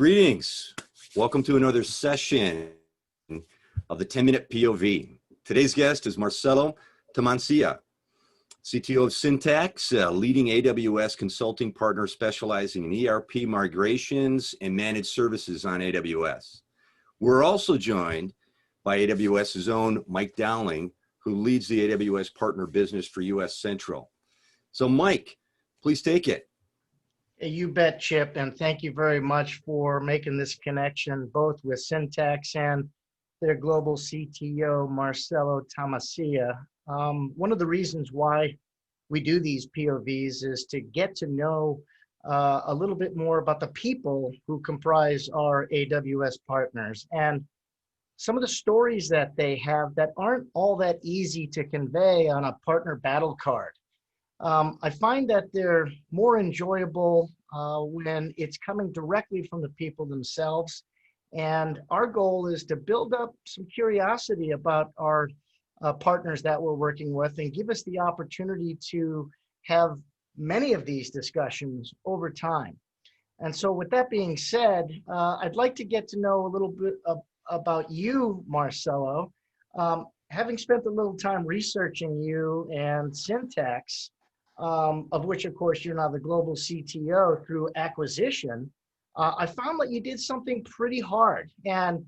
Greetings. Welcome to another session of the 10-Minute POV. Today's guest is Marcelo Tamassia, CTO of Syntax, a leading AWS consulting partner specializing in ERP migrations and managed services on AWS. We're also joined by AWS's own Mike Dowling, who leads the AWS partner business for US Central. So Mike, please take it. You bet, Chip, and thank you very much for making this connection both with Syntax and their global CTO, Marcelo Tamassia. One of the reasons why we do these POVs is to get to know a little bit more about the people who comprise our AWS partners and some of the stories that they have that aren't all that easy to convey on a partner battle card. I find that they're more enjoyable when it's coming directly from the people themselves. And our goal is to build up some curiosity about our partners that we're working with and give us the opportunity to have many of these discussions over time. And so with that being said, I'd like to get to know a little bit about you, Marcelo. Having spent a little time researching you and Syntax, of which, of course, you're now the global CTO through acquisition, I found that you did something pretty hard. And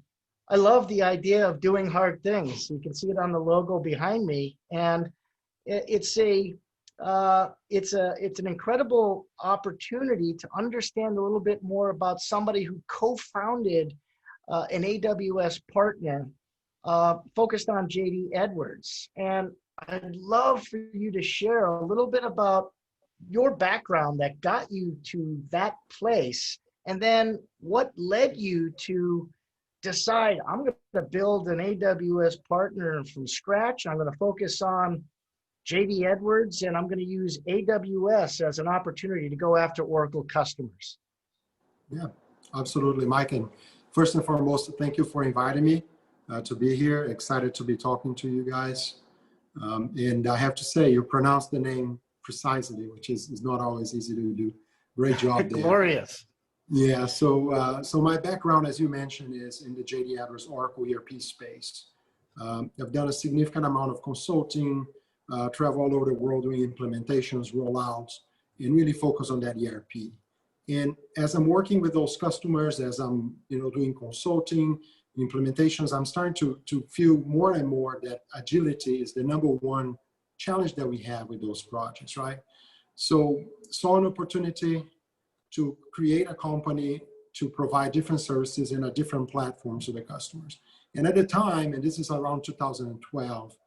I love the idea of doing hard things. You can see it on the logo behind me. And it's an incredible opportunity to understand a little bit more about somebody who co-founded an AWS partner focused on JD Edwards. And I'd love for you to share a little bit about your background that got you to that place, and then what led you to decide, I'm going to build an AWS partner from scratch. I'm going to focus on JD Edwards, and I'm going to use AWS as an opportunity to go after Oracle customers. Yeah, absolutely, Mike. And first and foremost, thank you for inviting me to be here. Excited to be talking to you guys. And I have to say, you pronounced the name precisely, which is not always easy to do. Great job there. Glorious. Yeah, so my background, as you mentioned, is in the JD Edwards Oracle ERP space. I've done a significant amount of consulting, travel all over the world doing implementations, rollouts, and really focus on that ERP. And as I'm working with those customers, as I'm doing consulting, implementations, I'm starting to feel more and more that agility is the number one challenge that we have with those projects, right? So saw an opportunity to create a company to provide different services in a different platform to the customers. And at the time, and this is around 2012,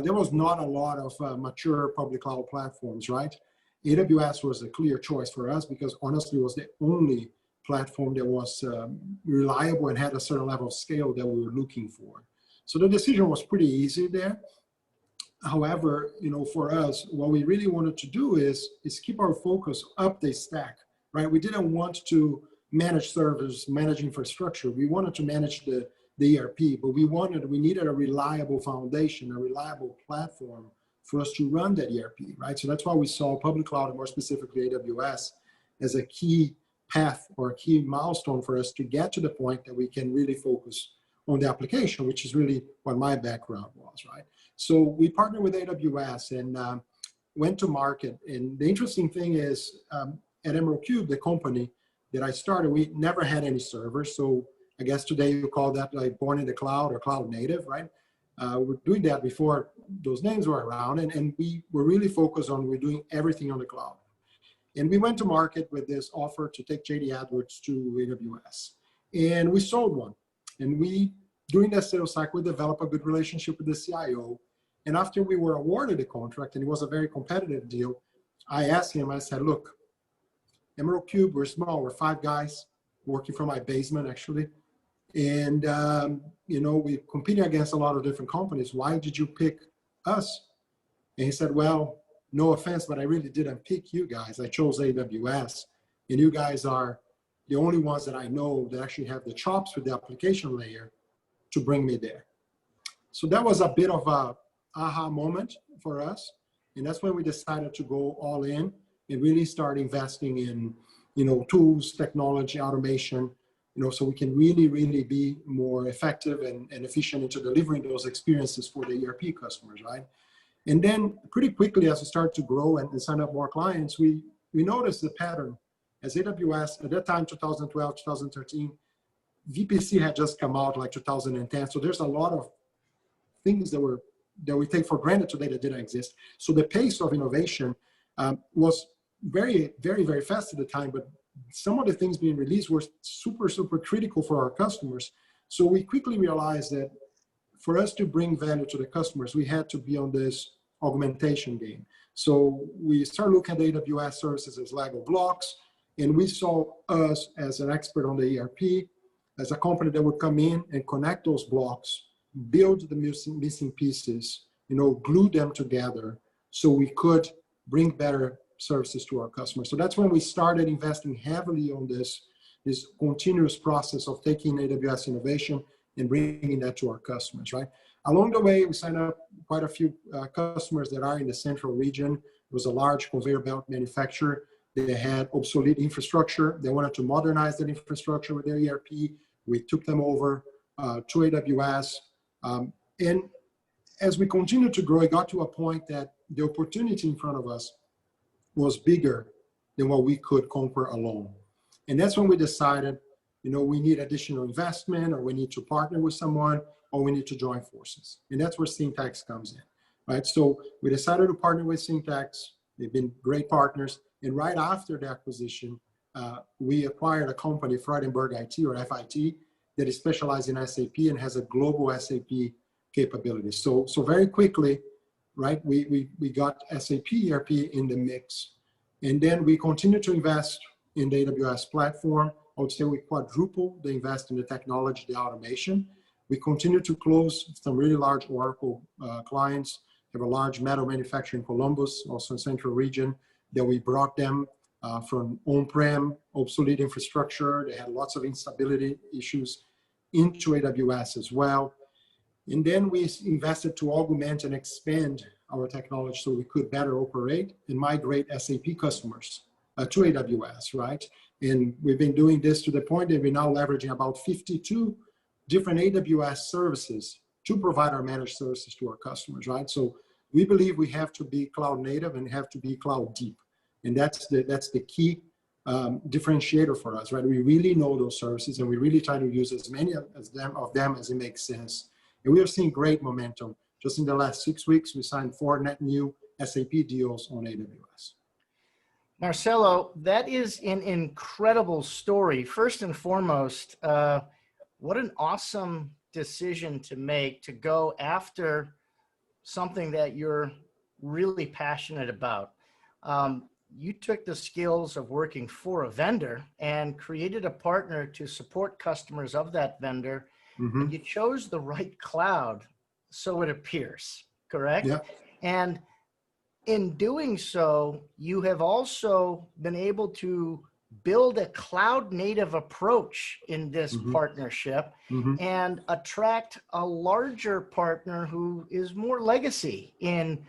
there was not a lot of mature public cloud platforms, right? AWS was a clear choice for us because honestly it was the only platform that was reliable and had a certain level of scale that we were looking for. So the decision was pretty easy there. However, for us, what we really wanted to do is keep our focus up the stack, right? We didn't want to manage servers, manage infrastructure. We wanted to manage the ERP, but we needed a reliable foundation, a reliable platform for us to run that ERP, right? So that's why we saw public cloud, and more specifically AWS, as a key path or a key milestone for us to get to the point that we can really focus on the application, which is really what my background was, right? So we partnered with AWS and went to market. And the interesting thing is at Emerald Cube, the company that I started, we never had any servers. So I guess today you call that like born in the cloud or cloud native, right? We're doing that before those names were around. And we were really focused on we're doing everything on the cloud. And we went to market with this offer to take JD Edwards to AWS. And we sold one. And during that sales cycle, we developed a good relationship with the CIO. And after we were awarded the contract, and it was a very competitive deal, I asked him, I said, look, Emerald Cube, we're small, we're 5 guys working from my basement, actually. And, we competing against a lot of different companies. Why did you pick us? And he said, well, no offense, but I really didn't pick you guys. I chose AWS, and you guys are the only ones that I know that actually have the chops with the application layer to bring me there. So that was a bit of a aha moment for us. And that's when we decided to go all in and really start investing in, tools, technology, automation, so we can really, really be more effective and efficient into delivering those experiences for the ERP customers, right? And then pretty quickly, as we start to grow and sign up more clients, we noticed the pattern. As AWS, at that time, 2012, 2013, VPC had just come out like 2010. So there's a lot of things that we take for granted today that didn't exist. So the pace of innovation was very, very, very fast at the time, but some of the things being released were super, super critical for our customers. So we quickly realized that for us to bring value to the customers, we had to be on this augmentation game. So we started looking at the AWS services as Lego blocks, and we saw us as an expert on the ERP, as a company that would come in and connect those blocks, build the missing pieces, glue them together so we could bring better services to our customers. So that's when we started investing heavily on this continuous process of taking AWS innovation and bringing that to our customers, right? Along the way, we signed up quite a few customers that are in the central region. It was a large conveyor belt manufacturer. They had obsolete infrastructure. They wanted to modernize that infrastructure with their ERP. We took them over to AWS. And as we continued to grow, it got to a point that the opportunity in front of us was bigger than what we could conquer alone. And that's when we decided, we need additional investment, or we need to partner with someone, or we need to join forces. And that's where Syntax comes in, right? So we decided to partner with Syntax. They've been great partners. And right after the acquisition, we acquired a company, Freudenberg IT, or FIT, that is specialized in SAP and has a global SAP capability. So very quickly, right, we got SAP ERP in the mix. And then we continued to invest in the AWS platform. I would say we quadrupled the invest in the technology, the automation. We continue to close some really large Oracle clients. We have a large metal manufacturer in Columbus, also in Central Region, that we brought them from on-prem, obsolete infrastructure. They had lots of instability issues into AWS as well. And then we invested to augment and expand our technology so we could better operate and migrate SAP customers to AWS, right? And we've been doing this to the point that we're now leveraging about 52 different AWS services to provide our managed services to our customers, right? So we believe we have to be cloud native and have to be cloud deep. And that's the key differentiator for us, right? We really know those services, and we really try to use as many of them as it makes sense. And we are seeing great momentum. Just in the last 6 weeks, we signed 4 net new SAP deals on AWS. Marcelo, that is an incredible story. First and foremost, what an awesome decision to make to go after something that you're really passionate about. You took the skills of working for a vendor and created a partner to support customers of that vendor. Mm-hmm. And you chose the right cloud, so it appears, correct? Yeah. And in doing so, you have also been able to build a cloud native approach in this mm-hmm. partnership mm-hmm. and attract a larger partner who is more legacy in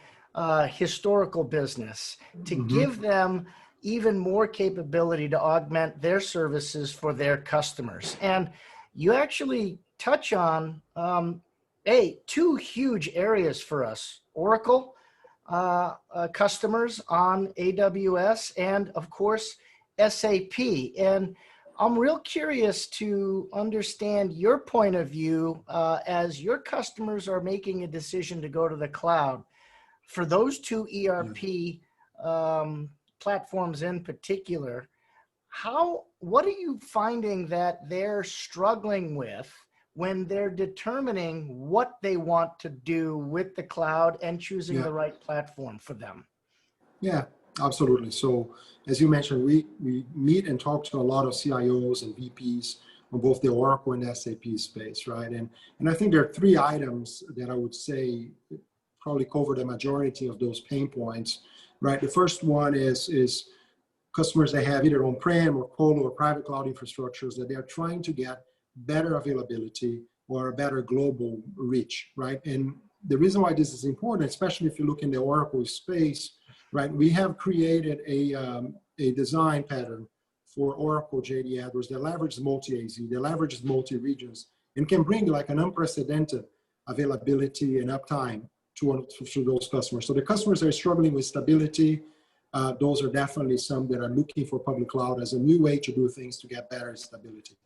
historical business to mm-hmm. give them even more capability to augment their services for their customers. And you actually touch on 2 huge areas for us: Oracle customers on AWS, and of course, SAP. And I'm real curious to understand your point of view as your customers are making a decision to go to the cloud. For those 2 ERP platforms in particular, what are you finding that they're struggling with when they're determining what they want to do with the cloud and choosing the right platform for them? Yeah, absolutely. So as you mentioned, we meet and talk to a lot of CIOs and VPs on both the Oracle and SAP space, right? And I think there are 3 items that I would say probably cover the majority of those pain points, right? The first one is customers that have either on-prem or colo or private cloud infrastructures that they are trying to get better availability or a better global reach, right? And the reason why this is important, especially if you look in the Oracle space, right? We have created a design pattern for Oracle JD Edwards that leverages multi-AZ, that leverages multi-regions, and can bring like an unprecedented availability and uptime to those customers. So the customers that are struggling with stability, those are definitely some that are looking for public cloud as a new way to do things to get better stability.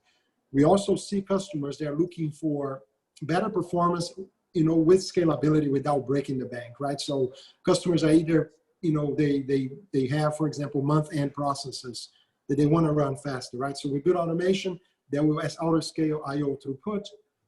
We also see customers that are looking for better performance, with scalability without breaking the bank, right? So customers are either, they have, for example, month-end processes that they want to run faster, right? So with good automation, that will auto-scale IO throughput.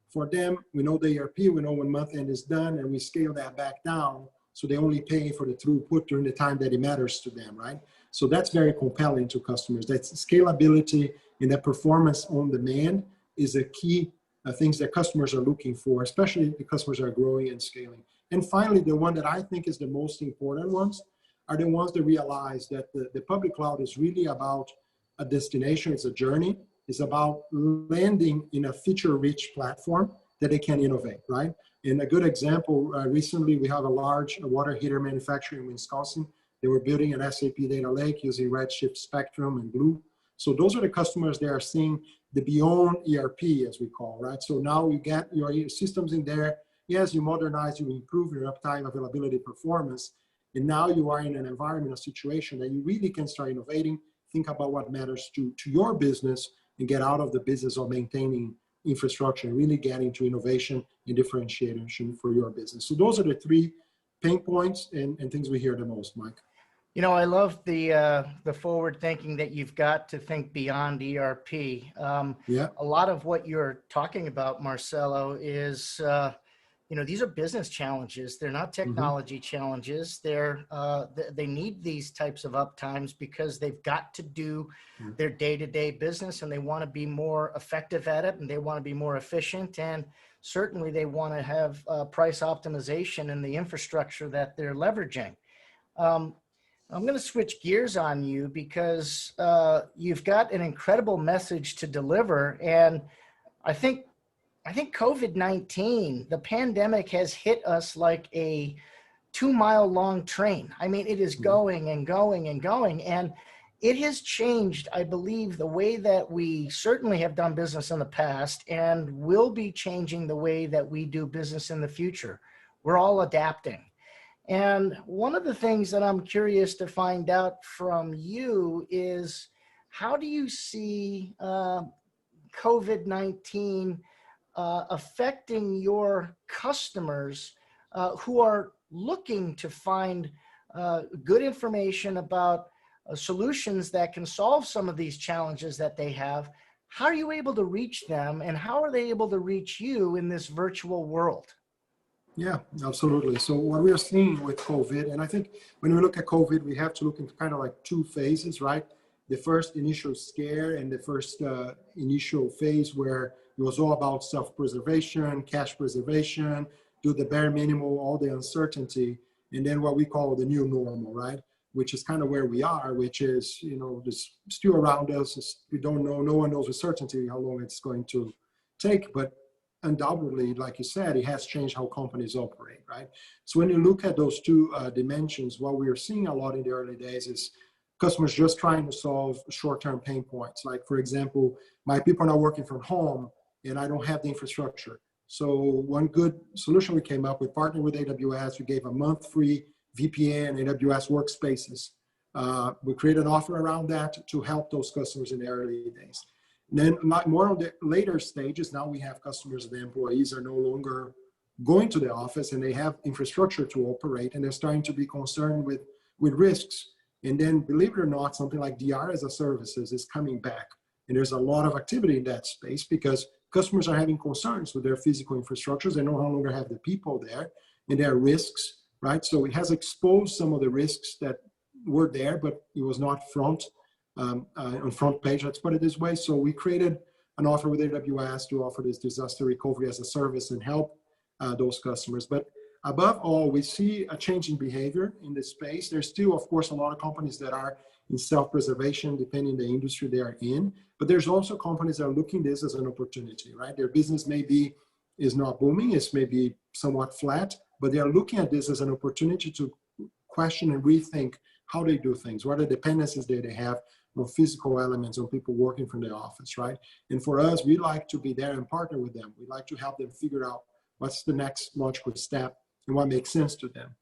For them, we know the ERP, we know when month-end is done, and we scale that back down, so they only pay for the throughput during the time that it matters to them, right? So that's very compelling to customers. That's scalability and that performance on demand is a key things that customers are looking for, especially if the customers are growing and scaling. And finally, the one that I think is the most important ones are the ones that realize that the public cloud is really about a destination, it's a journey, it's about landing in a feature-rich platform that they can innovate, right? And a good example, recently we have a large water heater manufacturer in Wisconsin. They were building an SAP data lake using Redshift, Spectrum, and Glue. So those are the customers that are seeing the beyond ERP, as we call, right? So now you get your systems in there. Yes, you modernize, you improve your uptime, availability, performance. And now you are in an environment, a situation that you really can start innovating, think about what matters to your business, and get out of the business of maintaining infrastructure and really get into innovation and differentiation for your business. So those are the three pain points and things we hear the most, Mike. I love the forward thinking that you've got to think beyond ERP. Yeah. A lot of what you're talking about, Marcelo, is these are business challenges. They're not technology challenges. They need these types of uptimes because they've got to do their day-to-day business, and they want to be more effective at it, and they want to be more efficient, and certainly they want to have price optimization in the infrastructure that they're leveraging. I'm going to switch gears on you because you've got an incredible message to deliver, and I think COVID-19, the pandemic, has hit us like a 2-mile long train. I mean, it is going and going and going, and it has changed, I believe, the way that we certainly have done business in the past and will be changing the way that we do business in the future. We're all adapting. And one of the things that I'm curious to find out from you is, how do you see COVID-19 affecting your customers who are looking to find good information about solutions that can solve some of these challenges that they have? How are you able to reach them, and how are they able to reach you in this virtual world? Yeah, absolutely. So what we are seeing with COVID, and I think when we look at COVID, we have to look into kind of like two phases, right? The first initial scare and the first initial phase where it was all about self-preservation, cash preservation, do the bare minimum, all the uncertainty, and then what we call the new normal, right? Which is kind of where we are, which is, this still around us. We don't know, no one knows with certainty how long it's going to take, but undoubtedly, like you said, it has changed how companies operate, right? So when you look at those two dimensions, what we are seeing a lot in the early days is customers just trying to solve short-term pain points. Like, for example, my people are not working from home and I don't have the infrastructure. So one good solution we came up with, partnered with AWS, we gave a month free VPN, AWS workspaces. We created an offer around that to help those customers in the early days. And then more on the later stages, now we have customers, the employees are no longer going to the office and they have infrastructure to operate, and they're starting to be concerned with risks. And then, believe it or not, something like DR as a services is coming back. And there's a lot of activity in that space because customers are having concerns with their physical infrastructures. They no longer have the people there, and there are risks, right? So it has exposed some of the risks that were there, but it was not on front page, let's put it this way. So we created an offer with AWS to offer this disaster recovery as a service and help those customers. But above all, we see a change in behavior in this space. There's still, of course, a lot of companies that are in self-preservation, depending on the industry they are in. But there's also companies that are looking at this as an opportunity, right? Their business is not booming, it's maybe somewhat flat, but they are looking at this as an opportunity to question and rethink how they do things, what are the dependencies that they have, physical elements on people working from the office, right? And for us, we like to be there and partner with them. We like to help them figure out what's the next logical step and what makes sense to them.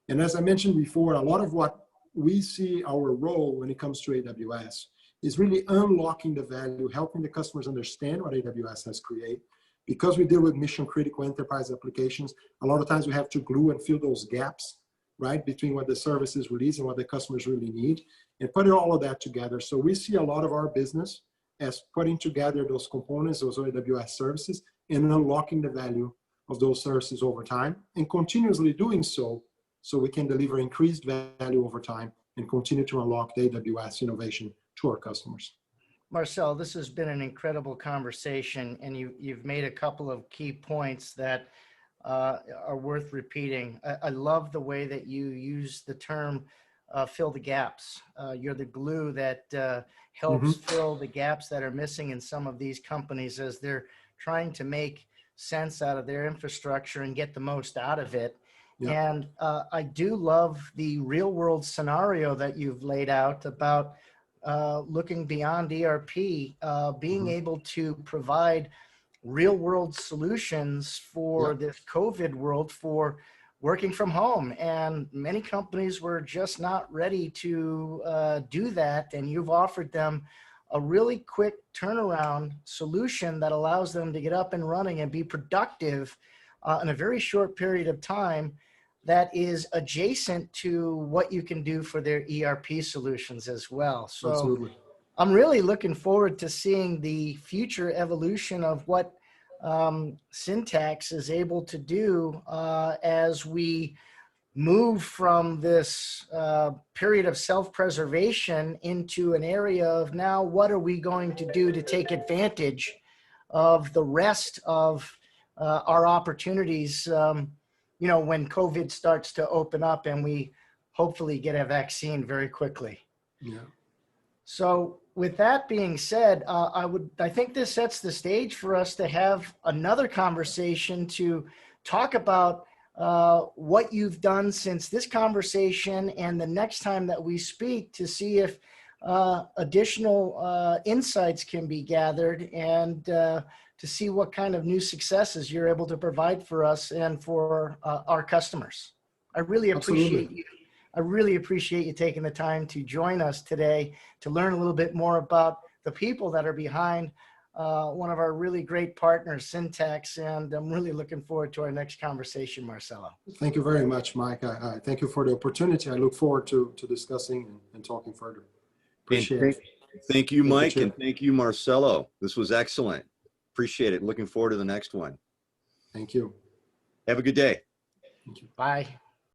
And as I mentioned before, a lot of what we see our role when it comes to AWS is really unlocking the value, helping the customers understand what AWS has created. Because we deal with mission critical enterprise applications, a lot of times we have to glue and fill those gaps, right, between what the services release and what the customers really need, and putting all of that together. So we see a lot of our business as putting together those components, those AWS services, and unlocking the value of those services over time, and continuously doing so we can deliver increased value over time and continue to unlock the AWS innovation to our customers. Marcel, this has been an incredible conversation, and you've made a couple of key points that are worth repeating. I love the way that you use the term fill the gaps. You're the glue that helps fill the gaps that are missing in some of these companies as they're trying to make sense out of their infrastructure and get the most out of it. Yep. And I do love the real world scenario that you've laid out about looking beyond ERP, being able to provide real world solutions for this COVID world for working from home. And many companies were just not ready to do that. And you've offered them a really quick turnaround solution that allows them to get up and running and be productive in a very short period of time that is adjacent to what you can do for their ERP solutions as well. So absolutely. I'm really looking forward to seeing the future evolution of what Syntax is able to do as we move from this period of self-preservation into an area of now what are we going to do to take advantage of the rest of our opportunities you know, when COVID starts to open up and we hopefully get a vaccine very quickly. Yeah. So with that being said, I think this sets the stage for us to have another conversation to talk about what you've done since this conversation and the next time that we speak to see if additional insights can be gathered and to see what kind of new successes you're able to provide for us and for our customers. I really appreciate you. I really appreciate you taking the time to join us today to learn a little bit more about the people that are behind one of our really great partners, Syntax, and I'm really looking forward to our next conversation, Marcelo. Thank you very much, Mike. I thank you for the opportunity. I look forward to discussing and talking further. Appreciate it. Thank you, Mike, and thank you, Marcelo. This was excellent. Appreciate it. Looking forward to the next one. Thank you. Have a good day. Thank you. Bye.